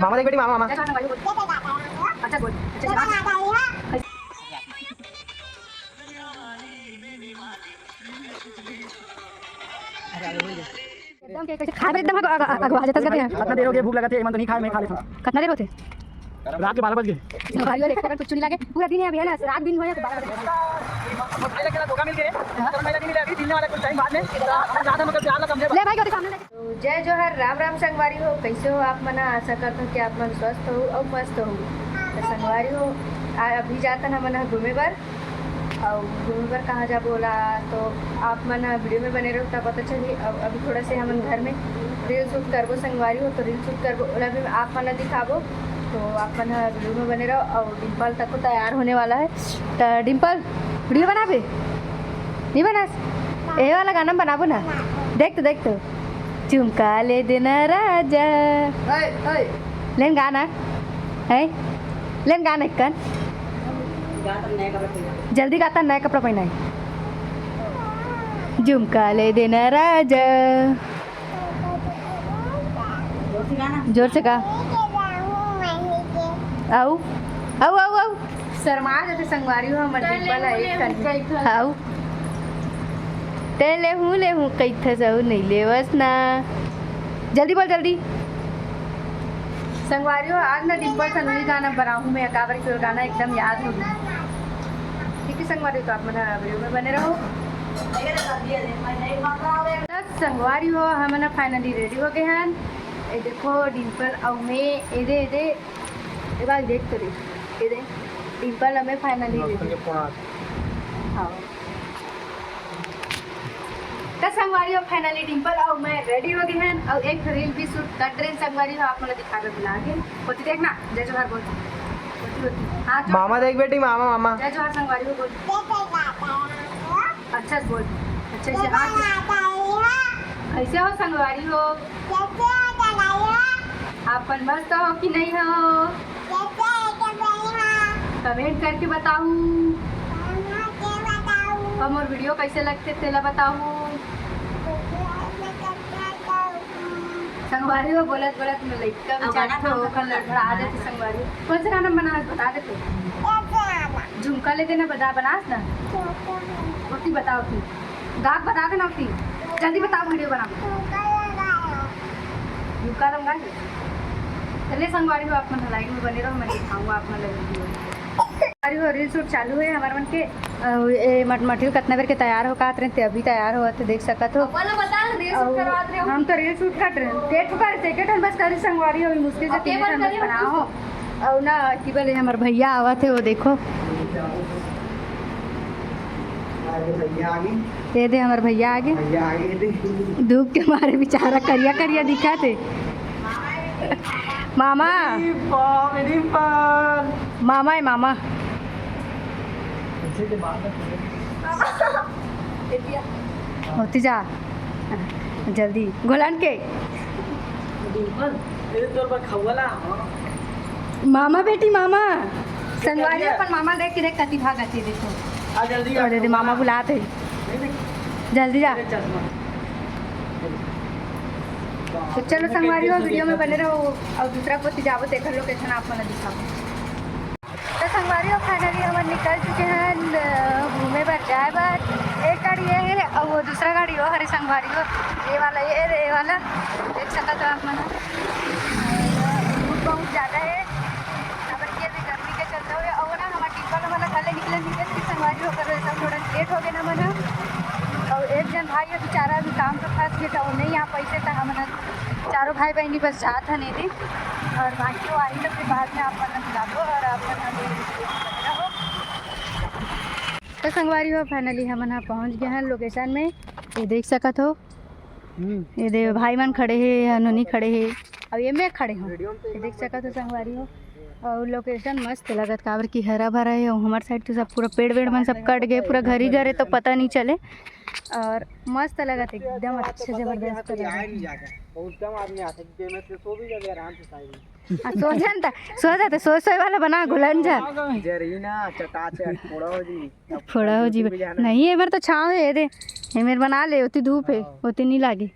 मामा देख बेटी मामा मामा अच्छा बोल एकदम के कैसे खा एकदम अगवा जाता है। कितना देर हो गया भूख लगा थे मन तो नहीं खाए मैं खा लेता हूं। कितना देर होते रात के 12 बज गए। हमारी वाले एक कुछ नहीं लगे पूरा दिन है अभी है ना रात दिन होया 12 बजे भाई लगे धोखा मिल गए तो मैं दिन ले अभी दिलने वाला कुछ टाइम बाद में ज्यादा मतलब प्यार ना समझे ले भाई के सामने तो जय जोहर राम राम संगवारी हो कैसे हो आप मना आशा करता हूं कि आप मन स्वस्थ हो और मस्त हो। तो संगवारी हो अभी जाता ना मना घूमे पर और घूमे पर कहाँ जा बोला तो आप मन वीडियो में बने रहो तब पता चलिए। अब अभी थोड़ा से हम घर में रील शूट करबो संगवारी हो तो रील शूट करबो अभी आप मन दिखाबो तो आप मन वीडियो में बने रहो। और डिम्पल तक को तैयार होने वाला है तो डिम्पल वीडियो बना पे नहीं बना ये वाला गाना बनाबो ना देख तो झुमका ले देना राजा लेन गाना है लेन गाना एक कन जल्दी गाता नया कपड़ा पहना है झुमका ले देना राजा जोर से गा आओ आओ आओ आओ शर्मा जैसे संगवारी हो हमर डिम्पल है एक आओ ते ले हूँ कैथे जाऊ नहीं लेवस ना जल्दी बोल जल्दी संगवारी हो आज ना डिम्पल से नहीं गाना बनाऊँ मैं अकाबर की गाना एकदम याद हो गया। ठीक है संगवारी तो आप मेरा वीडियो में बने रहो। संगवारी हो हम ना फाइनली रेडी हो गए हैं ये देखो डिम्पल और मैं ये बात देख तो रही ये डिम्पल हमें फाइनली रेडी हाँ तो संगवारी हो फाइनली डिम्पल और मैं रेडी हो गई हैं और एक रील भी शूट कर रहे हैं संगवारी हो आप मुझे दिखा कर बुला के होती देखना जय जोहर बोल होती हाँ मामा देख बेटी मामा मामा जय जोहर संगवारी हो बोल अच्छा बोल अच्छे से ऐसे हो संगवारी हो आप मस्त हो कि नहीं हो कमेंट करके बताऊँ हम और वीडियो कैसे लगते तेला बताऊँ संगवारी हो बोलत में लड़का आ जाते संगवारी कौन सा गाना बना बता दे तो झुमका ले देना बनास ना होती बताओ थी गाक बता देना होती जल्दी बताओ वीडियो बना झुमका दम गा चलिए संगवारी हो आप मन लाइक में बने रहो मैं दिखाऊंगा आप मन संगवारी हो रील शूट चालू है हमारे मन के मटिल कितना बेर के तैयार हो का रहे अभी तैयार हो तो देख सकत हो हम तो रील शूट कर रहे टेट बस करी संगवारी हो मुश्किल से 3 बस बनाओ और ना कि बोले हमारे भैया आवा थे वो देखो ये दे हमारे भैया आगे धूप के मारे बेचारा करिया करिया दिखा थे मामा मामा है मामा होती जा जल्दी गोलान के मामा बेटी मामा संगवारी अपन मामा देख के देख कति भाग आती देखो जल्दी मामा बुलाते जल्दी जा तो चलो संगवारी हो वीडियो में बने रहो और दूसरा को जाओ देखो लोकेशन आप मन दिखाओ। तो संगवारी हो फाइनली हम निकल चुके हैं घूमे पर जाए बार एक गाड़ी ये है और वो दूसरा गाड़ी हो हरे संगवारी हो ये वाला देख सकता तो आप मन धूप बहुत ज़्यादा है अब ये भी गर्मी के चलते हुए और ना हमारे टिप्पा का मतलब कल निकले संगवारी होकर सब थोड़ा लेट हो गए ना मना और एक जन भाई है बेचारा अभी काम तो फंस गया था वो नहीं आ पैसे था हम चारों भाई बहनी बस जात है नहीं थी और बाकी वो आई तो फिर बाद में आप मन बुला दो और आप हो तो संगवारी हो फाइनली हम यहाँ पहुँच गए हैं लोकेशन में ये देख सकत हो ये दे भाई मन खड़े है नोनी खड़े है और ये मैं खड़े हूँ ये देख सकत हो संगवारी हो और लोकेशन मस्त लगत काबर की हरा भरा है और हमारे साइड तो सब पूरा पेड़ वेड़ मन सब कट गए पूरा घर ही घर है तो पता नहीं चले और मस्त लगत एकदम अच्छे जबरदस्त सो जाते सोए वाला बना गुलन जा फोड़ा हो जी नहीं है मेरे तो छाँव है दे मेरे बना ले उतनी धूप है उतनी नहीं लागे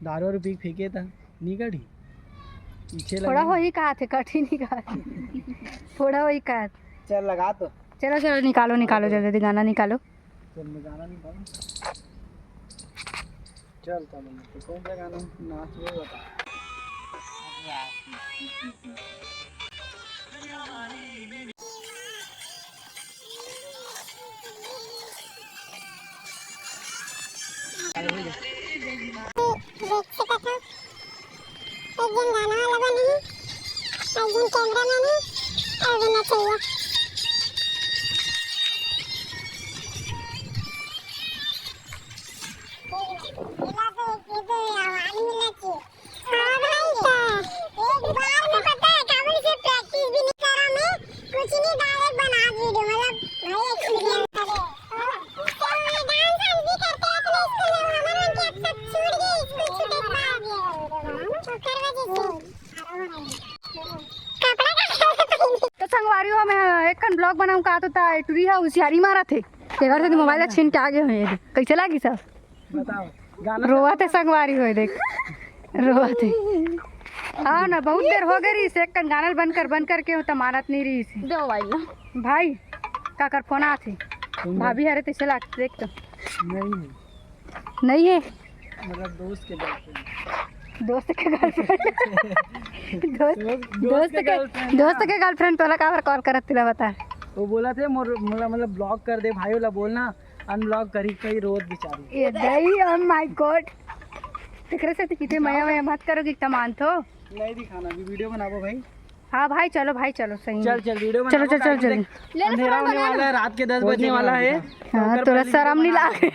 दारू और पी फेंके था निकट ही पीछे थोड़ा वही कहा थे कठी नहीं कहा थोड़ा वही कहा। चल लगा तो चलो चलो निकालो निकालो जल्दी गाना निकालो। चल मैं गाना निकालूं। चल तो कौन सा गाना नाच वो बता। एक दिन गाना लगा नहीं, एक दिन कैमरा मैन है, और दिन चाहिए। मिला तो ये तो आवाज मिलना चाहिए। हाँ भाई एक बार में पता है काबिल से प्रैक्टिस भी नहीं करा मैं, कुछ नहीं डायरेक्ट बना वीडियो मतलब भाई एक्सपीरियंस है। तो ये डांस भी करते हैं तो इसको हमारा उनके अब सब छूट गए, इसको छूटे बाद ये तो संगवारी हो मैं एक खन ब्लॉग बनाऊं का तो ता टूरी है होशियारी मारा थे के घर से मोबाइल छीन के आगे हुए ये कैसे लगी सब बताओ गाना रोआ थे संगवारी हो देख रोआ थे। हाँ ना बहुत देर हो गई से एक खन गाना बंद करके हो तो मानत नहीं रही से दे मोबाइल ना भाई का कर फोन आथे भाभी हरे ते चला देख तो नहीं है मतलब दोस्त के गर्लफ्रेंड दोस्त के गर्लफ्रेंड दोस्त के गर्लफ्रेंड तोला का कॉल करत तिला बता। वो बोला थे मतलब ब्लॉक कर दे भाई वाला बोलना अनब्लॉक करी कई रोज बेचारी ये दही ओ माय गॉड तेरे से तो कितने मया मत करोगी तमान तो नहीं दिखाना भी वीडियो बनाओ भाई। हाँ भाई चलो सही चल वीडियो बना चलो जल्दी अंधेरा होने वाला है रात के 10 बजने वाला है। हाँ थोड़ा शर्म नहीं लागे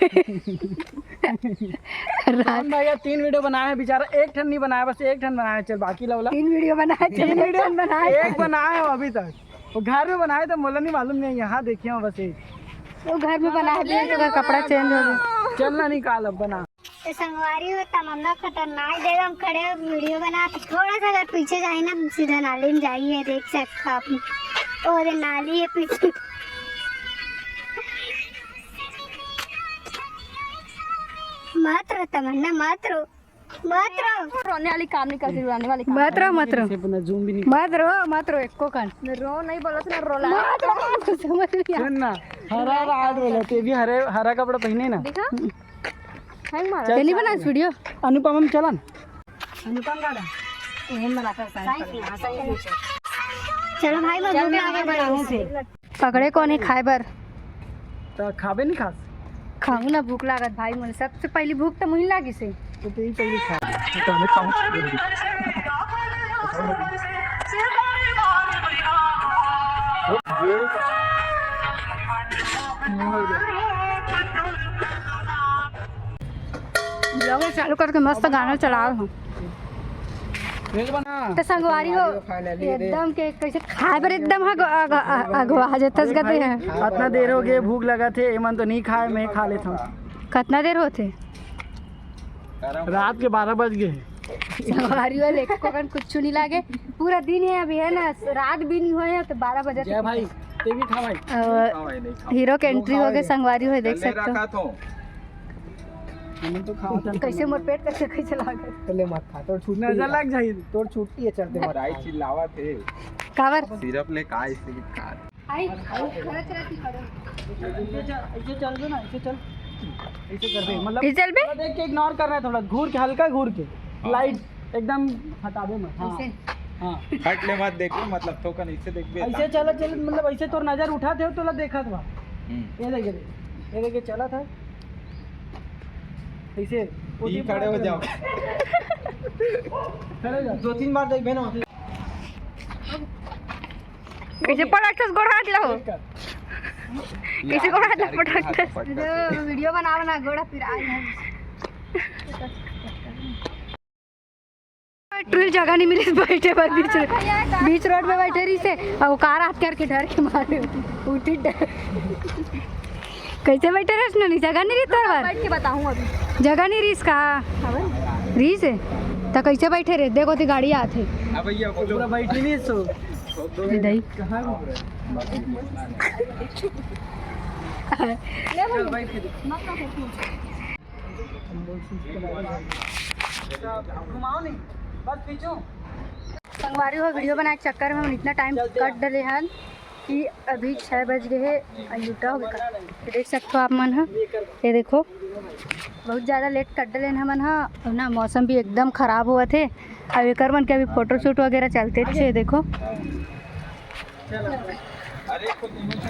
रात भैया 3 वीडियो बनाया है बेचारा एक ठन नहीं बनाया बस एक ठन बनाया। चल बाकी लवला 3 वीडियो बनाए 3 वीडियो बनाए एक बनाया है अभी तक वो घर में बनाए तो मोला नहीं मालूम नहीं यहाँ देखिए बस एक वो घर में बनाए थे तो कपड़ा चेंज हो गया। चलना निकाल अब बना तो संगवारी हो तमन्ना खतरनाक जगह हम खड़े हो वीडियो बना तो थोड़ा सा अगर पीछे जाए ना सीधा नाली में जाइए देख सकते आप और नाली है पीछे। मत रो तमन्ना मत रो रोने वाली काम नहीं करती रोने वाली काम मत रो जूम भी नहीं मत रो एको कन रो नहीं बोला तो रोला समझ नहीं सुन ना हरा रात बोला ते भी हरा कपड़ा पहने ना दिखा हैंग मारा नहीं बना इस वीडियो अनुपम चलन अनुपम गाड़ा एहन बना कर चलो भाई मैं भूख लगे बनाऊं फिर पकड़े कौन है खाए बर तो खाबे नहीं खास खाऊं ना भूख लागत भाई मुझे सबसे पहली भूख तो मुझे लागी से तो तेरी पहली खा तो मैं खाऊं ब्लॉग चालू करके मस्त गाना चला रहा हूँ तो संगवारी हो एकदम के कैसे खाए पर एकदम अगवा जतस गते हैं। इतना देर हो गए भूख लगा थे एमन तो नहीं खाए मैं खा लेता हूँ। कितना देर होते रात के 12 बज गए संगवारी हो लेको कन कुछ नहीं लागे पूरा दिन है अभी है ना रात भी नहीं हुए तो 12 बजे जय भाई ते भी खा भाई हीरो के एंट्री हो गए संगवारी हो देख सकते हो मैंने तो खाओ कैसे मोर पेट कैसे लागे चले मत खा तोड़ छूट नजर लग जाई तोड़ छूटती है चलते मत आई चिल्लावा थे कावर सिरप ले का इससे खा आई खड़ा रहती खड़ा ऐसे चल दो ना ऐसे चल ऐसे कर दे मतलब फिर चल बे देख के इग्नोर करना है थोड़ा घूर के हल्का घूर के लाइट एकदम हटा दे मत हां हां हट ले मत देखो मतलब ठोकन इससे देख बे ऐसे चल मतलब ऐसे तोर नजर उठाते हो तो ला देखा था ये देखे चला था ऐसे ये खड़े हो जाओ खड़े जा 2-3 बार देख बहना कैसे पटाखस गोड़ हाथ लो कैसे गोड़ हाथ पटाखस वीडियो बना गोड़ा फिर आई ट्रिल जगह नहीं मिली बैठे पर बीच रोड पे बैठे रही से और कार हाथ करके डर के मारे उठी कैसे बैठे रहे नहीं जगह नहीं रही तोर बैठ के बताऊं अभी जगह नहीं रही इसका रही से तो कैसे बैठे रहे देखो तो गाड़ी आते अब भैया पूरा बैठी नहीं सो दही कहां ले बैठ के घुमाओ नहीं बस पीछू संगवारी हो वीडियो बनाए के चक्कर में हम इतना टाइम कट डले हैं कि अभी 6 बज गए है लुटा होगा। ये देख सकते हो आप मन है, ये देखो बहुत ज़्यादा लेट कट डले हमन है और ना मौसम भी एकदम ख़राब हुआ थे। अब एक मन के अभी फ़ोटो शूट वगैरह चलते थे। देखो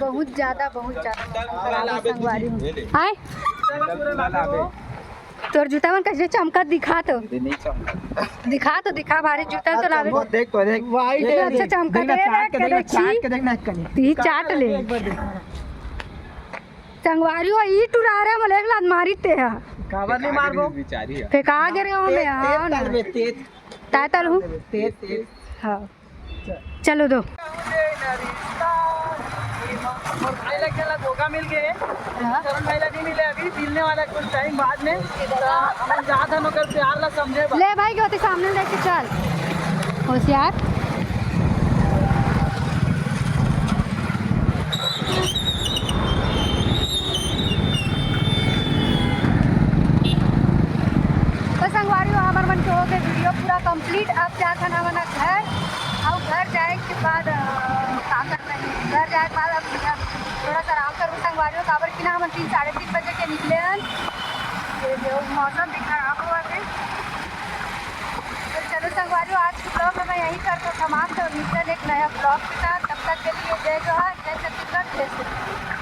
बहुत ज़्यादा संगवारी हूँ आए तोर जूता मन कैसे चमका दिखा तो दिखा भारी जूता तो लावे देख वाइट अच्छा चमका ती चाट ले संगवारी हो ई टुरा रे मले लात मारी ते हा काबर नहीं मारबो बेचारी है। फेंका गिरे हो मैं हां ना तेज तातल हूं तेज हां चलो दो और भाई लग गया धोखा मिल गए। करण भाई नहीं मिले अभी मिलने वाला कुछ टाइम बाद में हम ज्यादा नौकर प्यार ला समझे ले भाई के होते सामने लेके चल होशियार तो संगवारी हो हमार मन के हो गए वीडियो पूरा कंप्लीट। अब क्या खाना बना घर जाए के बाद काम करना है। घर जाए के बाद अब थोड़ा सा आराम करूँ संगवारी काबर की ना हम 3 साढ़े 3 बजे के निकले हैं। ये जो मौसम भी खराब हुआ है तो चलो संगवारी आज के ब्लॉग में यहीं करके समाप्त और मिलते हैं एक नया ब्लॉग के साथ। तब तक के लिए जय जोहार, जय छत्तीसगढ़, जय श्री राम।